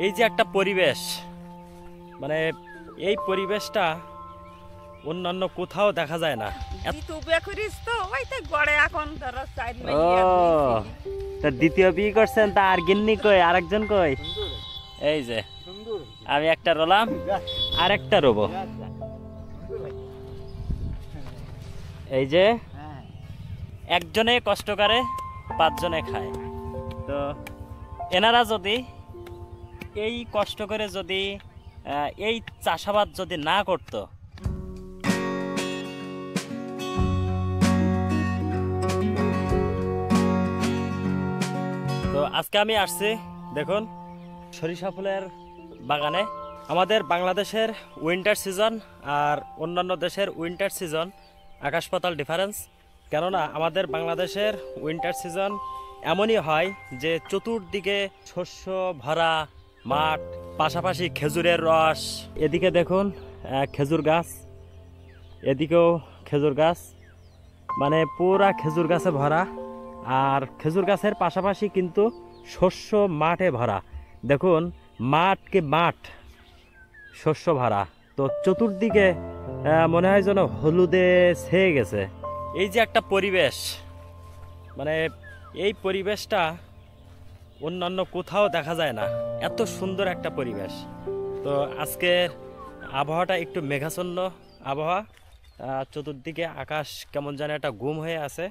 এই যে একটা পরিবেশ, মানে এই পরিবেশটা অন্যান্য কোথাও দেখা যায় না। তা দ্বিতীয় বিয়ে করছেন, তা আর গিন্নি কই, আরেকজন কই? এই যে আমি একটা রোলাম, আরেকটা রোবো। এই যে একজনে কষ্ট করে, পাঁচজনে খায়। তো এনারা যদি এই কষ্ট করে যদি এই চাষাবাদ যদি না করত, তো আজকে আমি আসছি দেখুন সরিষা ফুলের বাগানে। আমাদের বাংলাদেশের উইন্টার সিজন আর অন্যান্য দেশের উইন্টার সিজন আকাশ পাতাল ডিফারেন্স। কেননা আমাদের বাংলাদেশের উইন্টার সিজন এমনই হয় যে চতুর্দিকে শস্য ভরা মাঠ, পাশাপাশি খেজুরের রস। এদিকে দেখুন খেজুর গাছ, এদিকেও খেজুর গাছ, মানে পুরা খেজুর গাছে ভরা। আর খেজুর গাছের পাশাপাশি কিন্তু শস্য মাঠে ভরা। দেখুন মাঠকে মাঠ শস্য ভরা। তো চতুর্দিকে মনে হয় যেন হলুদে ছেয়ে গেছে। এই যে একটা পরিবেশ, মানে এই পরিবেশটা অন্যান্য কোথাও দেখা যায় না, এত সুন্দর একটা পরিবেশ। তো আজকের আবহাওয়াটা একটু মেঘাচ্ছন্ন আবহাওয়া, চতুর্দিকে আকাশ কেমন যেন একটা গুম হয়ে আছে,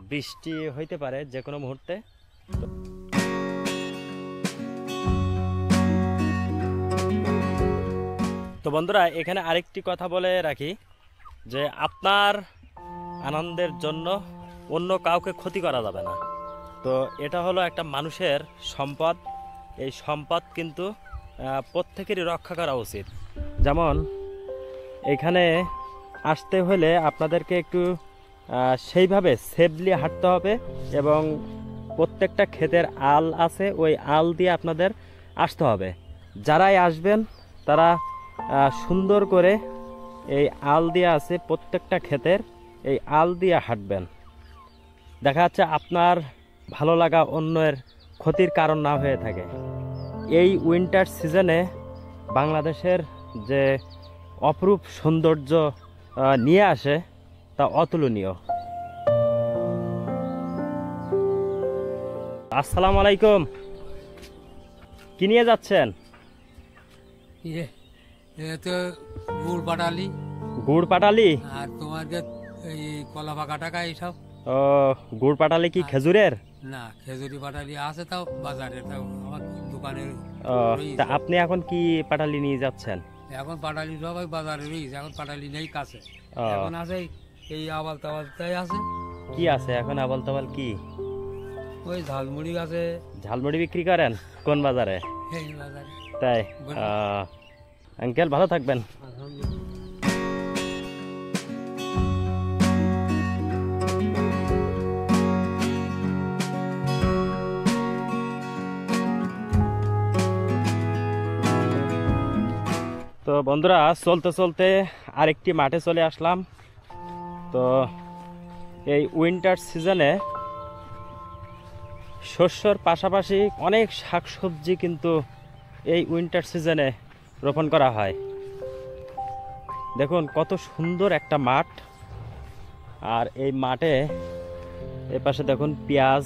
বৃষ্টি হইতে পারে যে কোনো মুহূর্তে। তো বন্ধুরা, এখানে আরেকটি কথা বলে রাখি যে আপনার আনন্দের জন্য অন্য কাউকে ক্ষতি করা যাবে না। তো এটা হলো একটা মানুষের সম্পদ, এই সম্পদ কিন্তু প্রত্যেকেরই রক্ষা করা উচিত। যেমন এখানে আসতে হলে আপনাদেরকে একটু সেইভাবে সেফলি হাঁটতে হবে, এবং প্রত্যেকটা ক্ষেতের আল আছে, ওই আল দিয়ে আপনাদের আসতে হবে। যারাই আসবেন তারা সুন্দর করে এই আল দিয়ে আছে প্রত্যেকটা ক্ষেতের, এই আল দিয়ে হাঁটবেন। দেখা যাচ্ছে আপনার ভালো লাগা অন্যের ক্ষতির কারণ না হয়ে থাকে। এই উইন্টার সিজনে বাংলাদেশের যে অপরূপ সৌন্দর্য নিয়ে আসে তা অতুলনীয়। আসসালামু আলাইকুম। কি নিয়ে যাচ্ছেন? গুড় পাটালি। গুড় পাটালি আর তোমার এই কলা পাকা টাকা এইসব। ও, গুড় পাটালি কি খেজুরের? না, খেজুরি পাটালি আছে, তাও বাজারে, তাও আমার দোকানে। তা আপনি এখন কি পাটালি নিয়ে যাচ্ছেন? এখন পাটালি সবাই বাজারে রয়েছে, এখন পাটালি নেই কাছে। এখন আছে এই আবাল তাবাল তাই আছে। কি আছে এখন আবাল তাবাল? কি ওই ঝালমুড়ি আছে। ঝালমুড়ি বিক্রি করেন কোন বাজারে? এই বাজারে। তাই? আঙ্কেল ভালো থাকবেন। তো বন্ধুরা, চলতে চলতে আরেকটি মাঠে চলে আসলাম। তো এই উইন্টার সিজনে শস্যর পাশাপাশি অনেক শাকসবজি কিন্তু এই উইন্টার সিজনে রোপণ করা হয়। দেখুন কত সুন্দর একটা মাঠ। আর এই মাঠে এপাশে দেখুন পেঁয়াজ,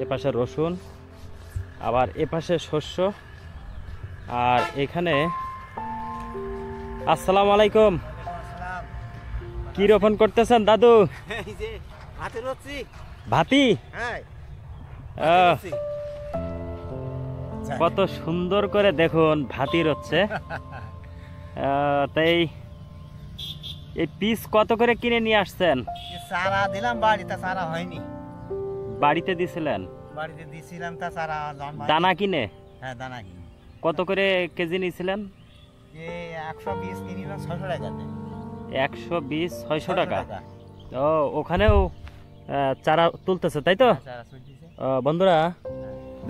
এপাশে রসুন, আবার এপাশে শস্য। আর এখানে আসসালামু আলাইকুম। কি রোপণ করতেছেন দাদু? ভাতি? কত সুন্দর করে দেখুন ভাতি হচ্ছে। তাই এই পিস কত করে কিনে নিয়ে আসছেন? সারা দিলাম বাড়িতে, সারা হয়নি। বাড়িতে দিছিলেন? বাড়িতে দিছিলাম, তা সারা দানা কিনে? হ্যাঁ, দানা কিনে। কত করে কেজি নিয়েছিলেন? 120 কিনিলাম 600 টাকাতে। 120 600 টাকা। ও, ওখানেও চারা তুলতেছে তাই তো? বন্ধুরা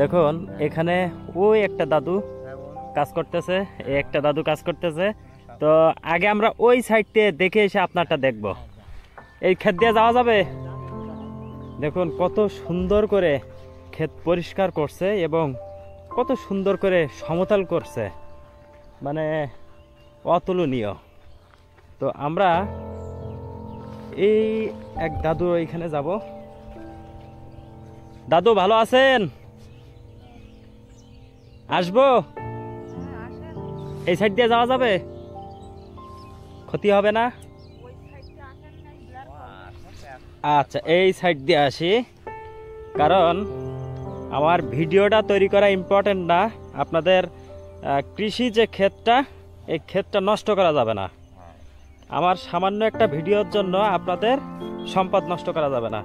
দেখুন এখানে ওই একটা দাদু কাজ করতেছে, একটা দাদু কাজ করতেছে। তো আগে আমরা ওই সাইডে দেখে এসে আপনারটা দেখব। এই ক্ষেত দিয়ে যাওয়া যাবে? দেখুন কত সুন্দর করে ক্ষেত পরিষ্কার করছে এবং কত সুন্দর করে সমতল করছে, মানে অতুলনীয়। তো আমরা এই এক দাদু এইখানে যাব। দাদু ভালো আছেন? আসবো? এই সাইড দিয়ে যাওয়া যাবে? ক্ষতি হবে না? আচ্ছা, এই সাইড দিয়ে আসি, কারণ আমার ভিডিওটা তৈরি করা ইম্পর্টেন্ট না। আপনাদের কৃষি যে ক্ষেতটা, এই ক্ষেতটা নষ্ট করা যাবে না। আমার সামান্য একটা ভিডিওর জন্য আপনাদের সম্পদ নষ্ট করা যাবে না।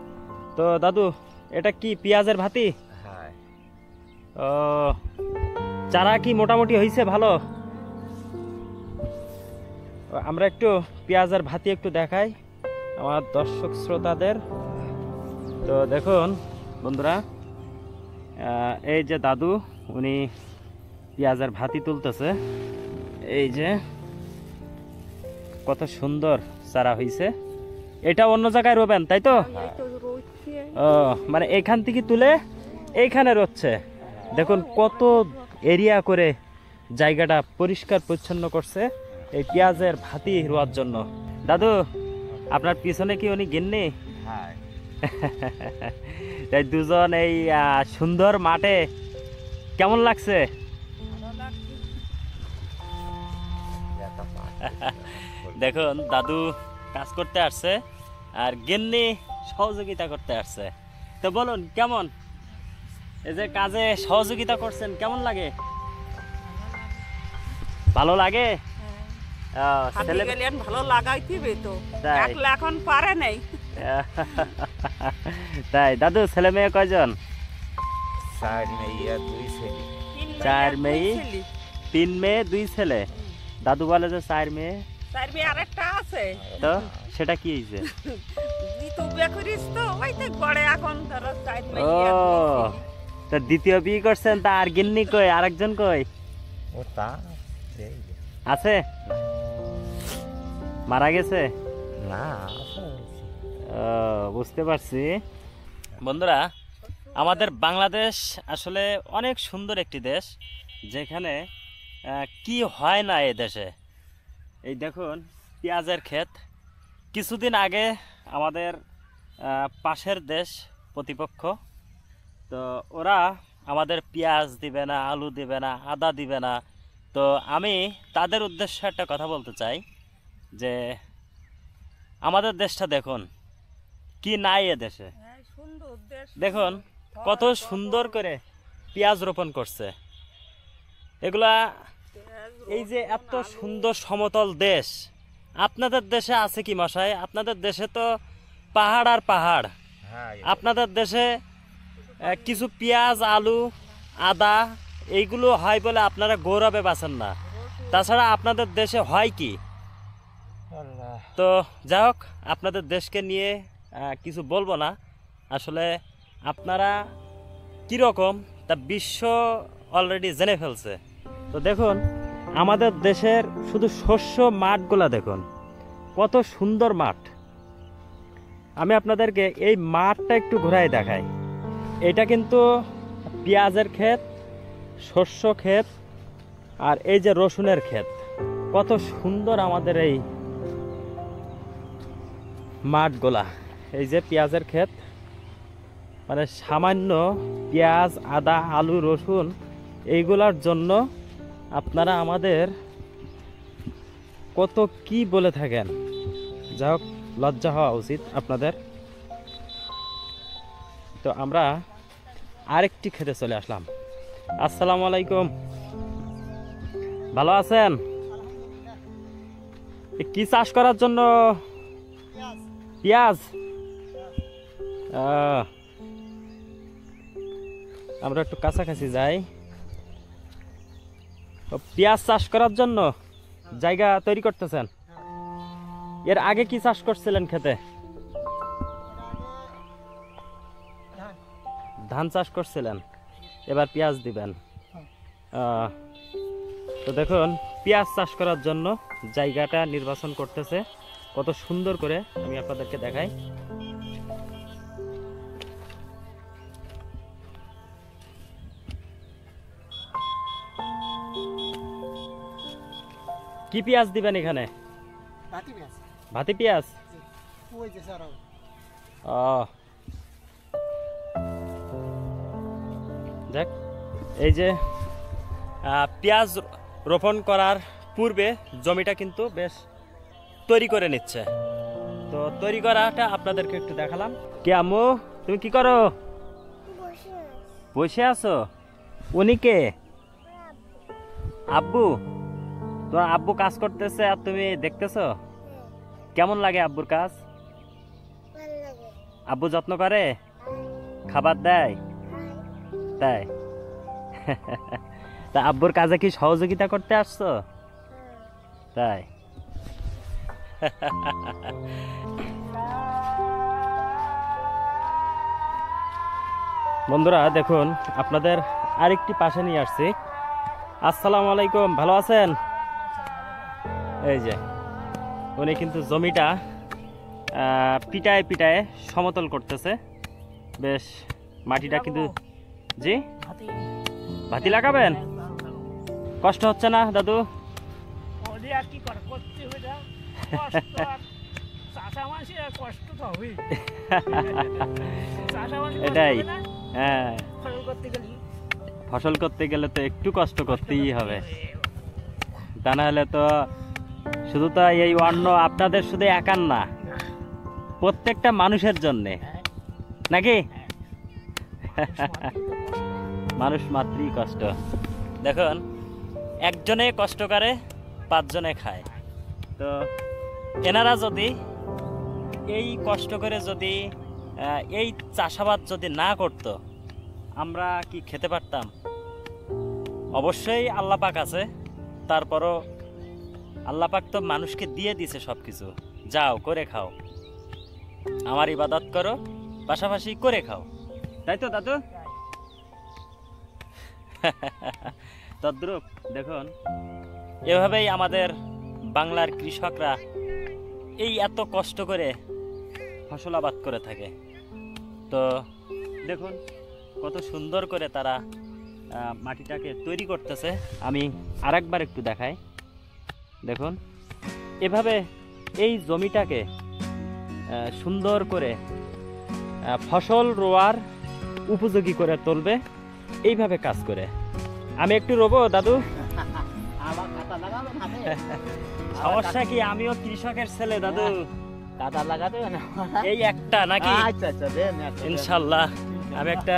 তো দাদু, এটা কি পেঁয়াজের ভাতি? হ্যাঁ। ও, চারা কি মোটামুটি হয়েছে ভালো? আমরা একটু পেঁয়াজের ভাতি একটু দেখাই আমার দর্শক শ্রোতাদের। তো দেখুন বন্ধুরা, এই যে দাদু, উনি পেঁয়াজের ভাতি তুলতেছে। এই যে কত সুন্দর চারা হয়েছে। এটা অন্য জায়গায় রোবেন, তাই তো? ও, মানে এখান থেকে তুলে এইখানে রচ্ছে। দেখুন কত এরিয়া করে জায়গাটা পরিষ্কার পরিচ্ছন্ন করছে এই পেঁয়াজের ভাতি রোয়ার জন্য। দাদু, আপনার পিছনে কি উনি গিন্নি? হ্যাঁ। তাই দুজন এই সুন্দর মাঠে কেমন লাগছে? দেখুন দাদু কাজ করতে আসছে আর গিন্নি সহযোগিতা করতে আসছে। তো বলুন কেমন, এই যে কাজে সহযোগিতা করছেন কেমন লাগে? ভালো লাগে? ছেলে ভালো লাগাইতে তো তাই? একলা এখন পারে নাই। তাই দাদু, ছেলে মেয়ে কয়জন? 4 মেয়ে 2 ছেলে। 4 মেয়ে 3 মেয়ে 2 ছেলে। দাদু বলে যে 4 মেয়ে, 4 মেয়ে আরেকটা আছে। তো সেটা কি হয়েছে? তুই বিয়ে করিস তো ওইতে গড়ে এখন ধরো 4 ও, মেয়ে। তা দ্বিতীয় বিয়ে করছেন, তা আর গিন্নি কই, আরেকজন কই ও তা এই আছে? মারা গেছে? না, ও, বুঝতে পারছি। বন্ধুরা, আমাদের বাংলাদেশ আসলে অনেক সুন্দর একটি দেশ, যেখানে কি হয় না এই দেশে। এই দেখুন পেঁয়াজের ক্ষেত। কিছুদিন আগে আমাদের পাশের দেশ প্রতিপক্ষ, তো ওরা আমাদের পেঁয়াজ দিবে না, আলু দিবে না, আদা দিবে না। তো আমি তাদের উদ্দেশ্যে একটা কথা বলতে চাই যে আমাদের দেশটা দেখুন কি নাই এ দেশে। সুন্দর দেশ। দেখুন কত সুন্দর করে পেঁয়াজ রোপণ করছে এগুলা। এই যে এত সুন্দর সমতল দেশ, আপনাদের দেশে আছে কি মশাই? আপনাদের দেশে তো পাহাড় আর পাহাড়। হ্যাঁ। আপনাদের দেশে কিছু পেঁয়াজ, আলু, আদা এইগুলো হয় বলে আপনারা গৌরবে বাঁচেন না। তাছাড়া আপনাদের দেশে হয় কি? আল্লাহ। তো যাই হোক, আপনাদের দেশকে নিয়ে কিছু বলবো না। আসলে আপনারা কীরকম তা বিশ্ব অলরেডি জেনে ফেলছে। তো দেখুন আমাদের দেশের শুধু শস্য মাঠগুলা দেখুন, কত সুন্দর মাঠ। আমি আপনাদেরকে এই মাঠটা একটু ঘুরাই দেখাই। এটা কিন্তু পেঁয়াজের ক্ষেত, শস্য ক্ষেত, আর এই যে রসুনের ক্ষেত। কত সুন্দর আমাদের এই মাঠগুলা। এই যে পেঁয়াজের ক্ষেত, মানে সামান্য পেঁয়াজ, আদা, আলু, রসুন এইগুলার জন্য আপনারা আমাদের কত কি বলে থাকেন। যাই হোক, লজ্জা হওয়া উচিত আপনাদের। তো আমরা আরেকটি খেতে চলে আসলাম। আসসালামু আলাইকুম, ভালো আছেন? কি চাষ করার জন্য? পেঁয়াজ। আমরা একটু কাছাকাছি যাই। পেঁয়াজ চাষ করার জন্য জায়গা তৈরি করতেছেন? এর আগে কি চাষ করছিলেন খেতে? ধান চাষ করছিলেন, এবার পেঁয়াজ দিবেন। তো দেখুন পেঁয়াজ চাষ করার জন্য জায়গাটা নির্বাচন করতেছে কত সুন্দর করে, আমি আপনাদেরকে দেখাই। কি পেঁয়াজ দিবেন এখানে? ভাতি পেঁয়াজ। ও দেখ, এই যে পেঁয়াজ রোপণ করার পূর্বে জমিটা কিন্তু বেশ তৈরি করে নিচ্ছে। তো তৈরি করাটা আপনাদেরকে একটু দেখালাম। কে আম্মু, তুমি কি করো? বসে আছো। উনি কে? আব্বু। তোমার আব্বু কাজ করতেছে আর তুমি দেখতেছো? কেমন লাগে আব্বুর কাজ? আব্বু যত্ন করে, খাবার দেয়? তাই? তা আব্বুর কাজে কি সহযোগিতা করতে আসছো? তাই? বন্ধুরা দেখুন, আপনাদের আরেকটি পাশে নিয়ে আসছি। আসসালামু আলাইকুম, ভালো আছেন? এই যে উনি কিন্তু জমিটা পিটায় পিটায় সমতল করতেছে। বেশ মাটিটা কিন্তু, জি ভাতি লাগাবেন? কষ্ট হচ্ছে না দাদু? এটাই, হ্যাঁ, ফসল করতে গেলে তো একটু কষ্ট করতেই হবে, তা না হলে তো শুধু তো এই অন্ন আপনাদের শুধু একার না, প্রত্যেকটা মানুষের জন্যে, নাকি? মানুষ মাত্রই কষ্ট। দেখুন, একজনে কষ্ট করে 5 জনে খায়। তো এনারা যদি এই কষ্ট করে যদি এই চাষাবাদ যদি না করত, আমরা কি খেতে পারতাম? অবশ্যই আল্লাহ পাক আছে, তারপরও আল্লাহ পাক তো মানুষকে দিয়ে দিছে সব কিছু। যাও করে খাও, আমার ইবাদত করো, পাশাপাশি করে খাও, তাই তো দাদু? তদ্রূপ দেখুন, এভাবেই আমাদের বাংলার কৃষকরা এই এত কষ্ট করে ফসল আবাদ করে থাকে। তো দেখুন কত সুন্দর করে তারা মাটিটাকে তৈরি করতেছে। আমি আরেকবার একটু দেখাই। দেখুন, এভাবে এই জমিটাকে সুন্দর করে ফসল রোয়ার উপযোগী করে তুলবে, এইভাবে কাজ করে। আমি একটু রোবো দাদু? সমস্যা কি, আমিও কৃষকের ছেলে দাদু। কাদা লাগাতে না, এই একটা নাকি? আচ্ছা আচ্ছা, দেন ইনশাআল্লাহ। আমি একটা,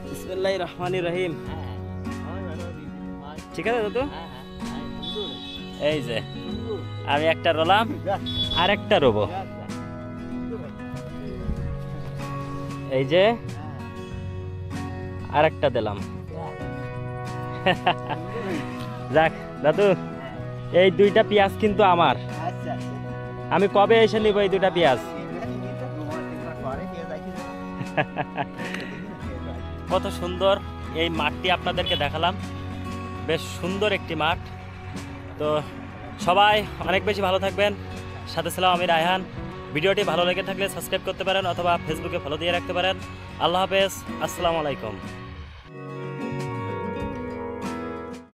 বিসমিল্লাহির রহমানির রহিম। ঠিক আছে দাদু? এই যে আমি একটা রোলাম, আর একটা রোবো। এই যে আর একটা দিলাম। যাক দাদু, এই 2টা পেঁয়াজ কিন্তু আমার। আমি কবে এসে নিব এই 2টা পেঁয়াজ? কত সুন্দর এই মাঠটি আপনাদেরকে দেখালাম, বেশ সুন্দর একটি মাঠ। তো সবাই অনেক বেশি ভালো থাকবেন। সাথে ছিলাম আমি রায়হান। ভিডিওটি ভালো লেগে থাকলে সাবস্ক্রাইব করতে পারেন অথবা ফেসবুকে ফলো দিয়ে রাখতে পারেন। আল্লাহ হাফেজ, আসসালামু আলাইকুম।